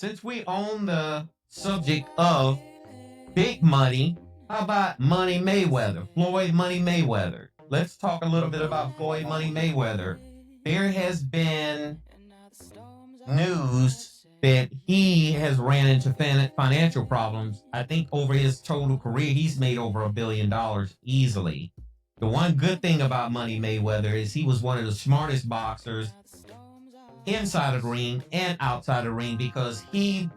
since we own the subject of big money, how about Money Mayweather, Floyd Money Mayweather? Let's talk a little bit about Floyd Money Mayweather. There has been news that he has ran into financial problems. I think over his total career, he's made over $1 billion easily. The one good thing about Money Mayweather is he was one of the smartest boxers inside of the ring and outside of the ring because he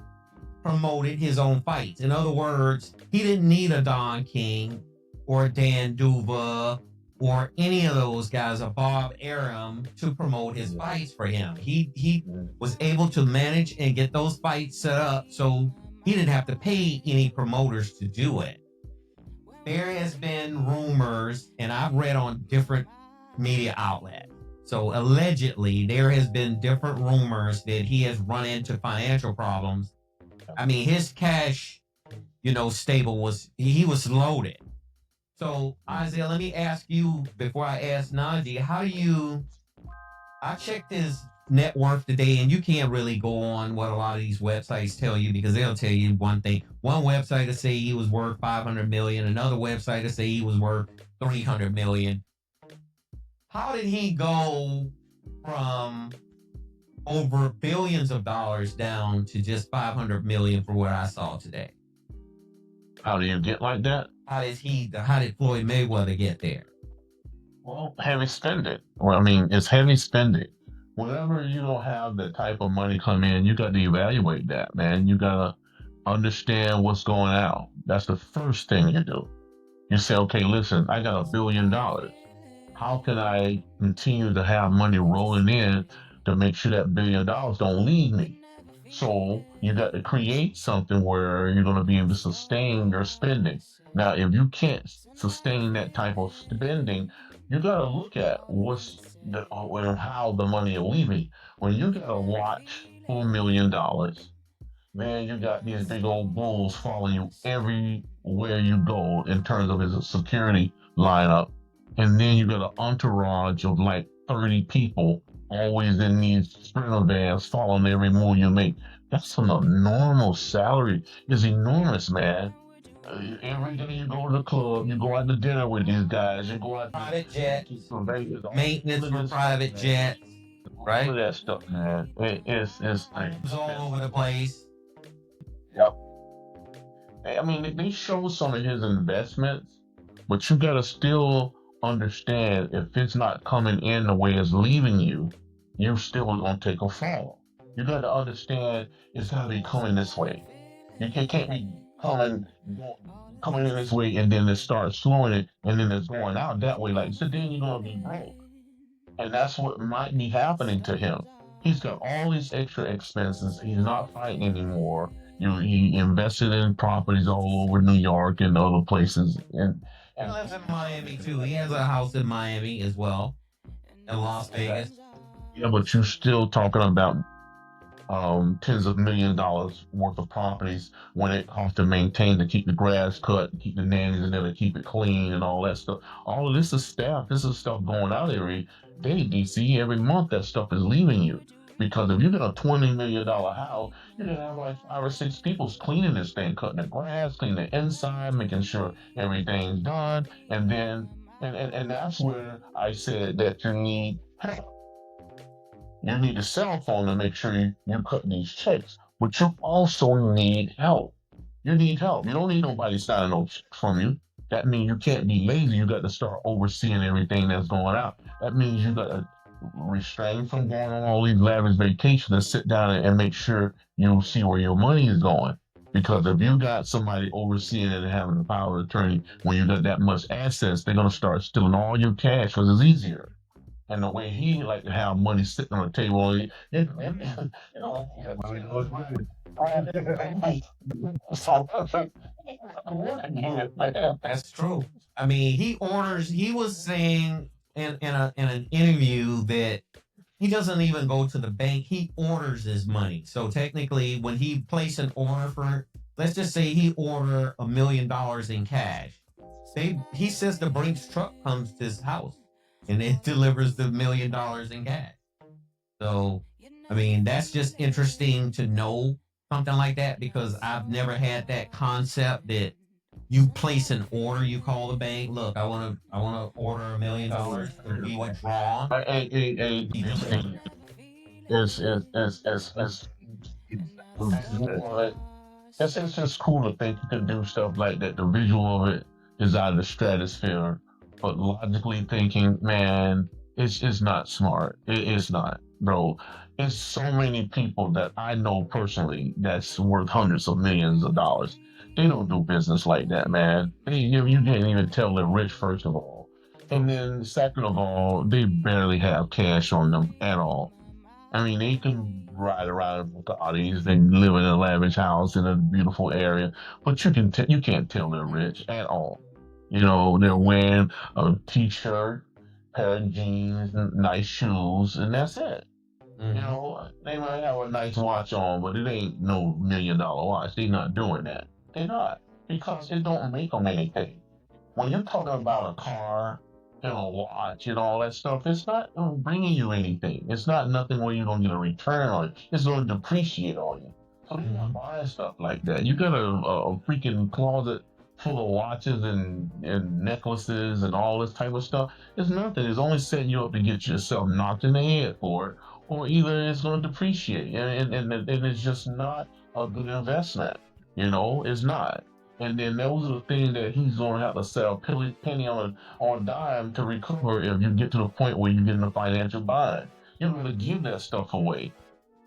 promoted his own fights. In other words, he didn't need a Don King or a Dan Duva or any of those guys, or Bob Arum, to promote his fights for him. He was able to manage and get those fights set up so he didn't have to pay any promoters to do it. There has been rumors, and I've read on different media outlets. So allegedly, there has been different rumors that he has run into financial problems. I mean, his cash, stable he was loaded. So Isaiah, let me ask you before I ask Najee, I checked his net worth today, and you can't really go on what a lot of these websites tell you because they'll tell you one thing. One website will say he was worth 500 million, another website will say he was worth 300 million. How did he go from over billions of dollars down to just 500 million for what I saw today? How do you get like that? How did Floyd Mayweather get there? Well, heavy spending. Well, I mean, it's heavy spending. Whenever you don't have that type of money come in, you got to evaluate that, man. You got to understand what's going out. That's the first thing you do. You say, okay, listen, I got $1 billion. How can I continue to have money rolling in to make sure that $1 billion don't leave me? So you got to create something where you're going to be able to sustain your spending. Now, if you can't sustain that type of spending, you got to look at how the money is leaving. When you got to watch $4 million, man, you got these big old bulls following you everywhere you go in terms of his security lineup. And then you got an entourage of like 30 people always in these sprinter vans following every move you make. That's an enormous salary. It's enormous, man. Every day you go to the club, you go out to dinner with these guys, you go out Private jets, maintenance for this private jets, right? all of that stuff, man. It's all over the place. Yep. I mean, they show some of his investments, but you gotta still understand if it's not coming in the way it's leaving you, you're still gonna take a fall. You gotta understand it's gotta be coming this way. You can't be coming in this way and then it starts slowing it and then it's going out that way. Like so then you're gonna be broke. And that's what might be happening to him. He's got all these extra expenses. He's not fighting anymore. He invested in properties all over New York and other places, He lives in Miami too. He has a house in Miami as well, in Las Vegas. yeah, but you're still talking about tens of $1 million worth of properties when it costs to maintain to keep the grass cut, keep the nannies in there to keep it clean and all that stuff. All of this is staff. This is stuff going out every day, DC. Every month that stuff is leaving you. Because if you get a $20 million house, you're gonna have like 5 or 6 people cleaning this thing, cutting the grass, cleaning the inside, making sure everything's done, and then and that's where I said that you need help. You need a cell phone to make sure you're cutting these checks, but you also need help. You need help. You don't need nobody signing no checks from you. That means you can't be lazy. You got to start overseeing everything that's going out. That means you got to restrain from going on all these lavish vacations and sit down and make sure you see where your money is going. Because if you got somebody overseeing it and having the power of attorney, when you got that much assets, they're gonna start stealing all your cash because it's easier. And the way he like to have money sitting on the table, That's true. I mean, he was saying in an interview that he doesn't even go to the bank. He orders his money. So technically, when he places an order for, let's just say he order $1 million in cash, he says the Brinks truck comes to his house and it delivers the $1 million in cash. So, I mean, that's just interesting to know something like that? Because I've never had that concept that you place an order, you call the bank, look, I wanna order $1 million to be withdrawn. He just it's it's just cool to think you can do stuff like that. The visual of it is out of the stratosphere, but logically thinking, man, it's not smart. It's not, bro. It's so many people that I know personally that's worth hundreds of millions of dollars. They don't do business like that, man. You can't even tell they're rich, first of all, and then second of all, they barely have cash on them at all. I mean, they can ride around in Bugattis and live in a lavish house in a beautiful area, but you can't tell they're rich at all. You know, they're wearing a t-shirt, pair of jeans, nice shoes, and that's it. You Mhm. know, they might have a nice watch on, but it ain't no $1 million watch. They're not doing that. They're not because it don't make them anything. When you're talking about a car and a watch and all that stuff, it's not bringing you anything. It's not nothing where you're gonna get a return on it. It's gonna depreciate on you. So you're not Mhm. buying stuff like that. You got a freaking closet full of watches and necklaces and all this type of stuff. It's nothing. It's only setting you up to get yourself knocked in the head for it, or either it's gonna depreciate, and it's just not a good investment. You know, it's not. And then those are the things that he's going to have to sell penny on a dime to recover if you get to the point where you get in a financial bind. You're going to give that stuff away.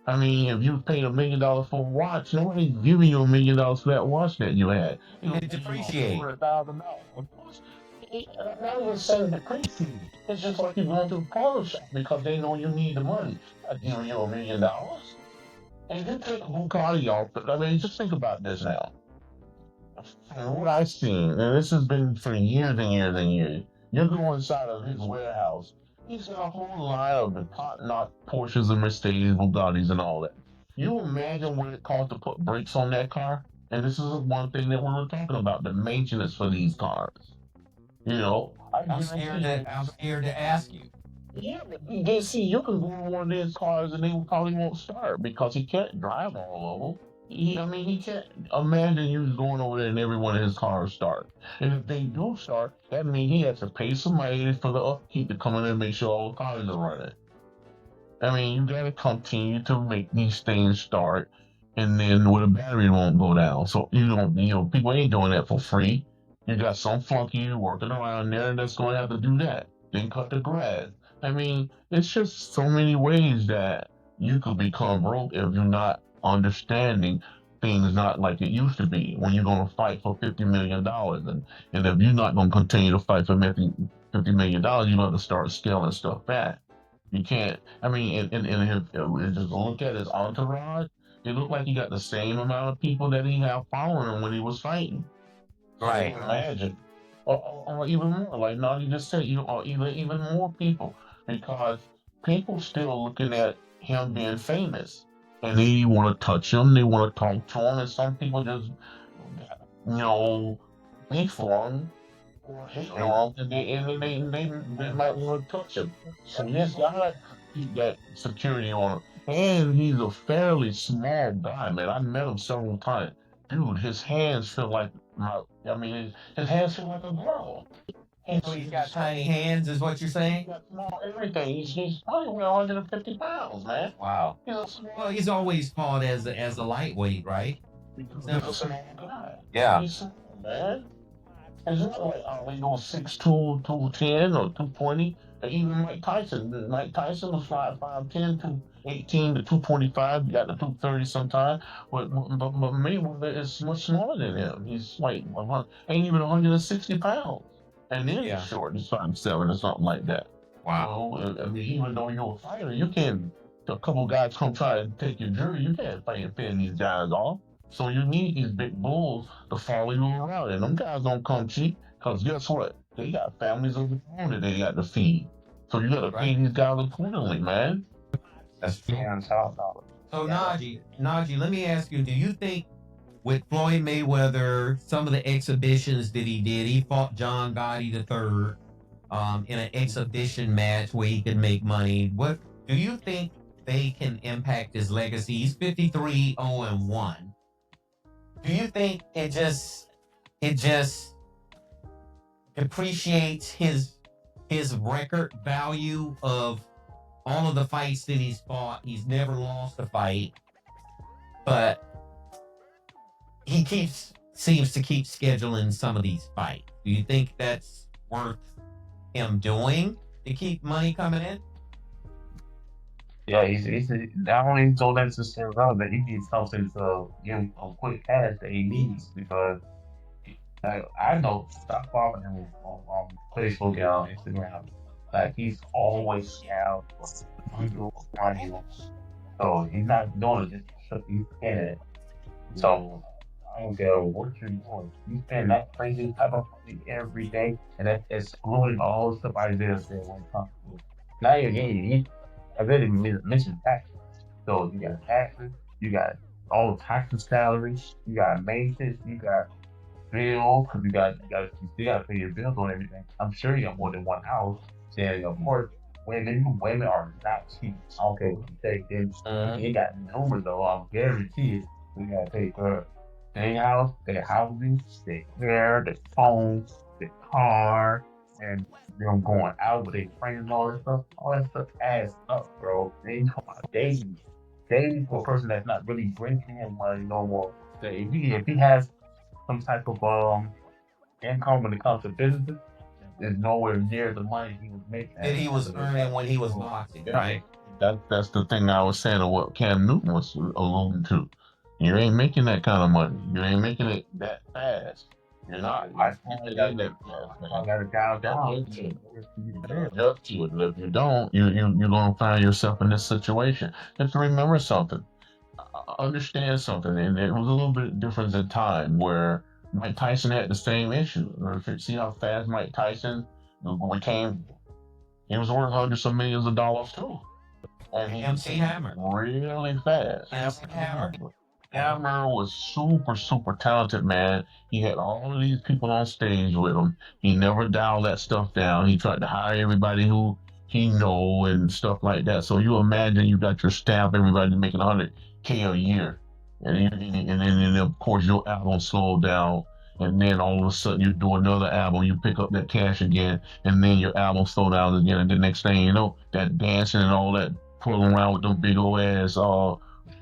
I mean, if you paid $1 million for a watch, nobody's giving you $1 million for that watch that you had. You know, It you know, depreciate. $400,000. Of course, not even saying depreciate. It's just like you're going to the pawn shop because they know you need the money. I give you $1 million. And you take a Bugatti off. I mean, just think about this now. From what I've seen, and this has been for years and years and years, you go inside of his warehouse, he's got a whole line of the top-notch Porsches and Mercedes, Bugattis, and all that. You imagine what it costs to put brakes on that car? And this is one thing that we were talking about, the maintenance for these cars. You know, I I'm scared guarantee to I'm scared to ask you. yeah, but you see, you can go in one of these cars and they probably won't start because he can't drive all of them. I mean, he can't imagine you going over there and every one of his cars start. And if they do start, that means he has to pay somebody for the upkeep to come in and make sure all the cars are running. I mean, you gotta continue to make these things start, and then where the battery won't go down. So people ain't doing that for free. You got some flunky working around there that's going to have to do that. Then cut the grass. I mean, it's just so many ways that you could become broke if you're not understanding things not like it used to be. When you're going to fight for $50 million, and if you're not going to continue to fight for $50 million, you got to start scaling stuff back. You can't. I mean, just look at his entourage. It looked like he got the same amount of people that he had following him when he was fighting. So Right. imagine, or even more. Like Nani just said, or even more people, because people still looking at him being famous, and they want to touch him. They want to talk to him, and some people just, beef for him or hate on him, and they might want to touch him. So he's gotta keep that security on him. And he's a fairly small guy, man. I met him several times. Dude, his hands feel like I mean, his hands feel like a girl. So he's got tiny hands, is what you're saying? Got small everything. He's probably around 150 pounds, man. Wow. He's a small, Well, he's always fought as a lightweight, right? because he's a small guy. Yeah. He's small, man. It's not like Ali goes 6'2", 210 or 220. And even Mike Tyson. Mike Tyson was 5'10", 218 to 225. Got to 230 sometimes. But Mayweather is much smaller than him. He's like ain't even 160 pounds. And then Yeah. he's short. He's 5'7" or something like that. Wow. So, I mean, even though you're a fighter, you can't. A couple guys come try to take your jury. You can't fight fend these guys off. So you need these big bulls to follow you around. And them guys don't come cheap, because guess what? They got families of their own that they got to feed. So you got to Right. feed these guys accordingly, man. That's true. On top of it. So Najee, let me ask you: do you think with Floyd Mayweather, some of the exhibitions that he fought John Gotti III, in an exhibition match where he could make money. What do you think they can impact his legacy. He's 53-0-1. Do you think it just depreciates his record value of all of the fights that he's fought? He's never lost a fight, but he seems to keep scheduling some of these fights. Do you think that's worth him doing to keep money coming in? Yeah, he's not only so that's just relevant, he needs something to give him a quick cash that he needs because I know stop following him on Facebook and on Instagram. Like he's always out under money. So he's not doing it just to show you can. So I don't care what you're doing. You spend that crazy type of money every day, and that's excluding all the stuff I just said when it comes to. Now you're getting, I really mentioned taxes. So you got taxes, you got all the taxes, salaries, you got maintenance, you got bills, because you still got to pay your bills on everything. I'm sure you got more than one house. Then of course, women are not cheap. I don't care what you say. Then you got numbers though. I'm guaranteed we gotta pay for their house, their housing, their hair, their phone, their car, and them going out with their friends and all that stuff. All that stuff adds up, bro. They talking about daily. Daily for a person that's not really bringing in money no more. So if he has some type of income when it comes to businesses, is nowhere near the money he was making. That he was earning when he was boxing, right? That's the thing I was saying, or what Cam Newton was alluding to. You ain't making that kind of money. You ain't making it that fast. You're not. I got that fast, man. I got it down. Adjust to it. If you don't, you're gonna find yourself in this situation. Just remember something. Understand something, and it was a little bit different in time where Mike Tyson had the same issue. See how fast Mike Tyson became? He was worth hundreds of millions of dollars too, and he MC Hammer. really fast. MC Hammer. Hammer was super talented, man. He had all of these people on stage with him. He never dialed that stuff down. He tried to hire everybody who he know and stuff like that. So you imagine you got your staff, everybody making 100K a year, and then of course your album slowed down, and then all of a sudden you do another album, you pick up that cash again, and then your album slow down again, and the next thing you know, that dancing and all that, pulling around with them big old ass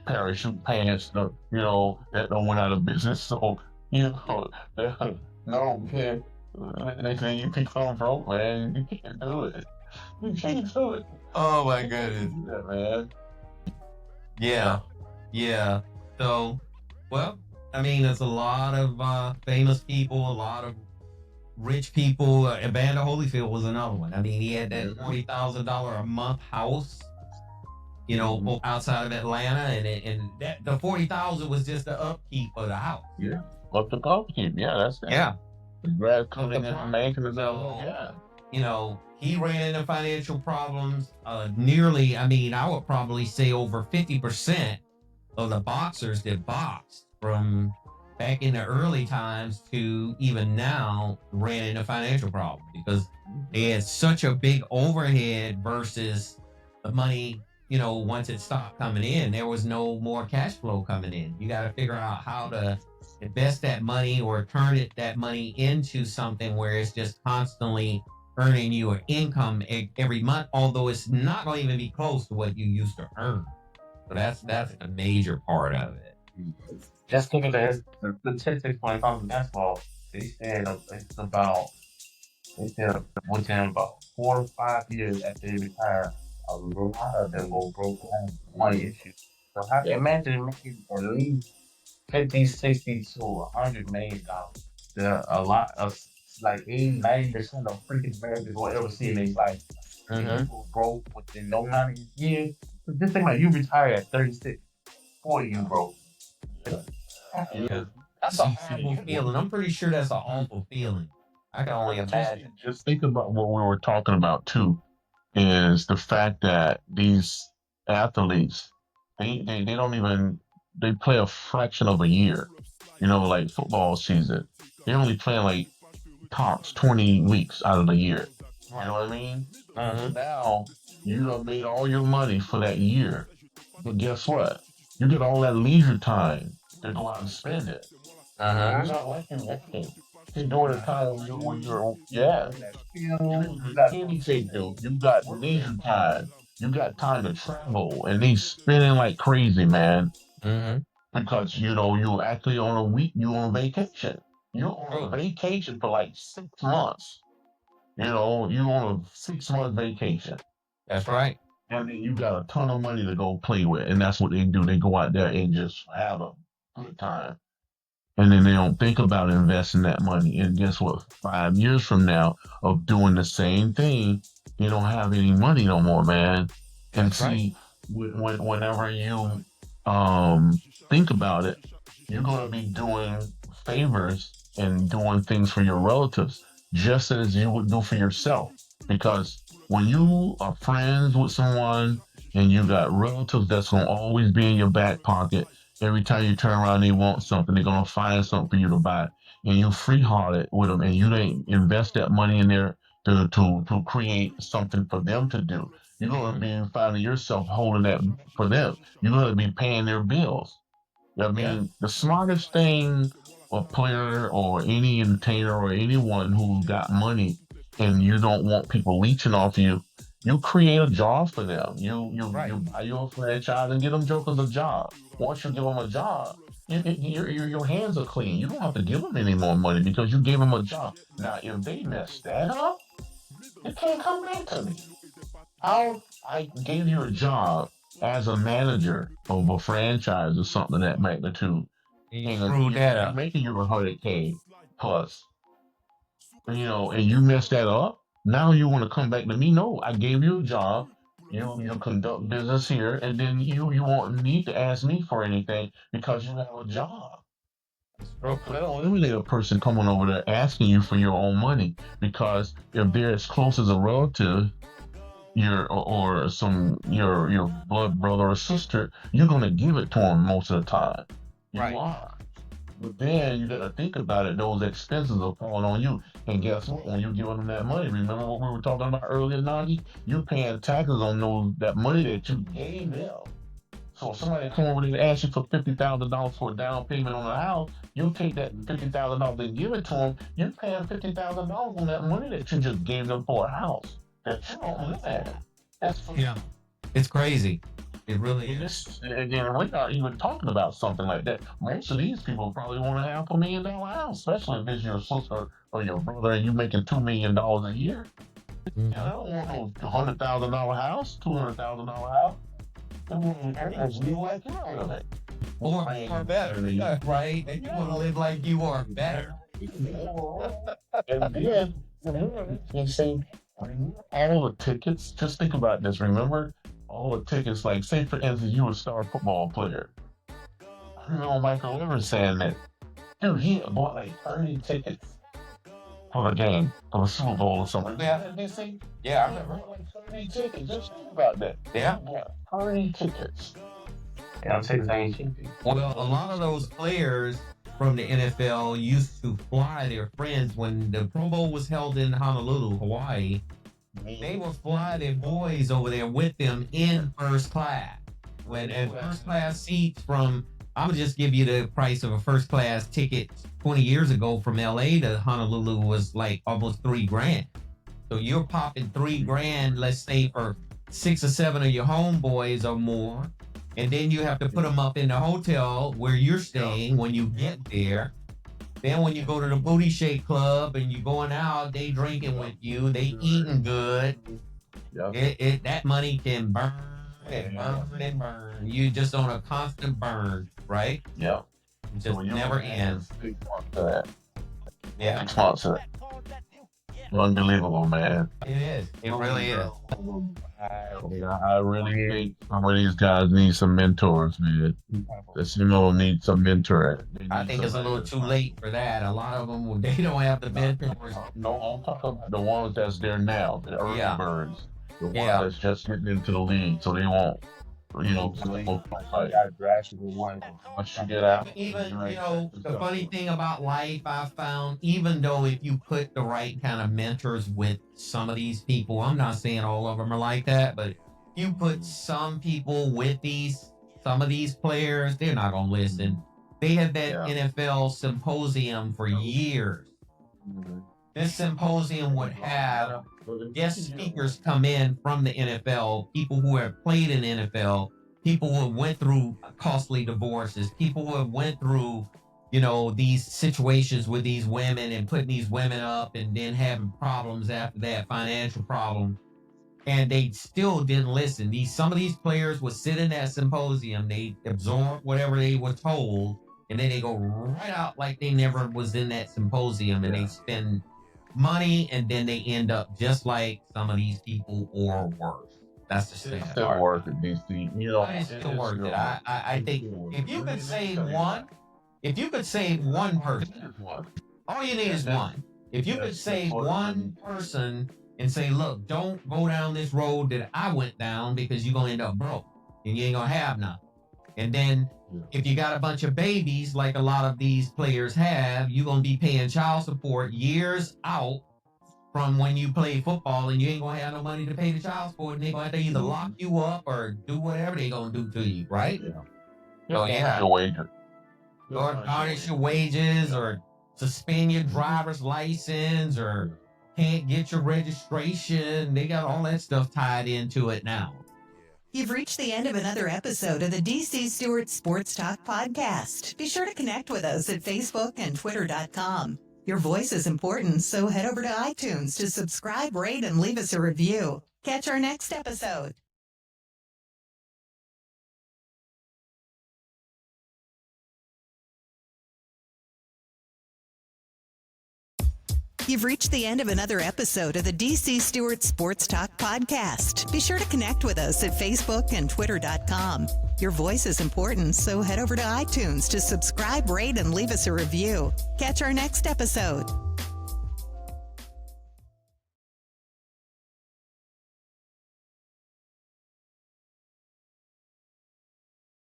parachute pants, that don't went out of business. So no, man. Next thing you become broke, man. You can't do it. You can't do it. Oh my goodness. Yeah, man. Yeah. So, well, I mean, there's a lot of famous people, a lot of rich people. Evander Holyfield was another one. I mean, he had that $40,000 a month house, outside of Atlanta, and that the 40,000 was just the upkeep of the house. Yeah, up the upkeep. Yeah, that's that. Yeah. The grass cutting and maintenance. Yeah. He ran into financial problems. Nearly, I would probably say over 50% of the boxers that boxed from back in the early times to even now ran into financial problems because they had such a big overhead versus the money. Once it stopped coming in, there was no more cash flow coming in. You got to figure out how to invest that money or turn that money into something where it's just constantly earning you an income every month, although it's not going to even be close to what you used to earn. So that's a major part of it. Just look at the statistics when it comes to basketball. They said within about 4 or 5 years after they retire, a lot of them go broke on money issues. So how can you imagine making at least 50, 60 to $100 million? A lot of like 80, 90% of freaking Americans will ever see in their life. People broke within no amount of years. Just think like you retire at 36, 40, you broke. Yeah. That's a horrible feeling. I'm pretty sure that's an awful feeling. I can only imagine. Just think about what we were talking about too. Is the fact that these athletes, they don't even, they play a fraction of a year. Like football season, they're only playing like tops 20 weeks out of the year. You know what I mean? Now You done made all your money for that year. But guess what? You get all that leisure time to go out and spend it. It's not like you're working. You're doing the time when you're, yeah. Anything, dude. You got leisure time. You got time to travel. And they spending like crazy, man. Mm-hmm. Because, you actually on a week, you on vacation. You're on True. vacation for like 6 months. You on a 6 month vacation. That's right. And then you got a ton of money to go play with. And that's what they do. They go out there and just have a good time. And then they don't think about investing that money. And guess what? 5 years from now of doing the same thing, you don't have any money no more, man. And That's right. see, whenever you think about it, you're going to be doing favors and doing things for your relatives just as you would do for yourself. Because when you are friends with someone and you got relatives that's going to always be in your back pocket, every time you turn around, they want something, they're going to find something for you to buy. And you free hearted with them and you didn't invest that money in there to create something for them to do. You're going to be finding yourself holding that for them. You're going to be paying their bills. I mean, the smartest thing a player or any entertainer or anyone who got money and you don't want people leeching off you, you create a job for them. You buy your franchise and get them jokers a job. Once you give them a job, your hands are clean. You don't have to give them any more money because you gave them a job. Now, if they mess that up, they can't come back to me. I gave you a job as a manager of a franchise or something of that magnitude. You screwed that up. Making you 100K plus, and you messed that up. Now you want to come back to me? No, I gave you a job. You conduct business here, and then you won't need to ask me for anything because you have a job. That don't eliminate a person coming over there asking you for your own money because if they're as close as a relative, your blood brother or sister, you're gonna give it to them most of the time. You are. But then you gotta think about it, those expenses are falling on you. And guess what? When you're giving them that money, remember what we were talking about earlier, Nagi? You're paying taxes on that money that you gave them. So if somebody come over there and ask you for $50,000 for a down payment on a house, you take that $50,000 and give it to them, you're paying $50,000 on that money that you just gave them for a house. That you don't live at. It's crazy. It really is. And then we're not even talking about something like that. Most of these people probably want a $500,000 house, especially if it's your sister or your brother and you're making $2 million a year. Mm-hmm. I don't want no $100,000 house, $200,000 house. Or better, right? And you want to live like you are better. And then, you see, all the tickets, just think about this, remember? All the tickets, like, say for instance, you were a star football player. I remember Michael Rivers saying that, dude, he bought like 30 tickets for the game, for the Super Bowl or something. Yeah, DC? Yeah, I remember. Like 30 tickets, just think about that. Yeah. 30 tickets. Yeah, tickets ain't cheap. Well, a lot of those players from the NFL used to fly their friends when the Pro Bowl was held in Honolulu, Hawaii. They would fly their boys over there with them in first class. And first class seats I would just give you the price of a first class ticket 20 years ago from LA to Honolulu was like almost $3,000. So you're popping $3,000, let's say for 6 or 7 of your homeboys or more. And then you have to put them up in the hotel where you're staying when you get there. Then when you go to the booty shake club and you're going out, they drinking with you, they eating good. Yep. That money can burn and burn and burn. You just on a constant burn, right? Yep. It just never ends. Yeah. 6 months of that. Unbelievable, man. It is. It really is. I really think some of these guys need some mentors, man. Some of them need some mentoring. I think it's a little too late for that. A lot of them, they don't have the mentors. No, I'm talking about the ones that's there now, the early birds. The ones that's just getting into the league, so they won't. I got drafted in one. once you get out, Even, the funny thing about life, I found, even though if you put the right kind of mentors with some of these people, I'm not saying all of them are like that, but you put some people with some of these players, they're not going to listen. They have that NFL symposium for years. This symposium would have guest speakers come in from the NFL, people who have played in the NFL, people who went through costly divorces, people who have went through, these situations with these women and putting these women up and then having problems after that, financial problems. And they still didn't listen. Some of these players would sit in that symposium, they absorb whatever they were told, and then they go right out like they never was in that symposium, and they spend money, and then they end up just like some of these people or worse. That's the sad still part. worth it, DC. It's still worth it. I think if you could save one person, all you need is one. If you could save one person and say, look, don't go down this road that I went down because you're going to end up broke and you ain't going to have nothing. And then if you got a bunch of babies like a lot of these players have, you're going to be paying child support years out from when you play football, and you ain't going to have no money to pay the child support, and they're going to have to either lock you up or do whatever they're going to do to you, right? So, Your wager. Or garnish your wages, or suspend your driver's license, or can't get your registration. They got all that stuff tied into it now. You've reached the end of another episode of the DC Stewart Sports Talk podcast. Be sure to connect with us at Facebook and Twitter.com. Your voice is important, so head over to iTunes to subscribe, rate, and leave us a review. Catch our next episode. You've reached the end of another episode of the DC Stewart Sports Talk podcast. Be sure to connect with us at Facebook and Twitter.com. Your voice is important, so head over to iTunes to subscribe, rate, and leave us a review. Catch our next episode.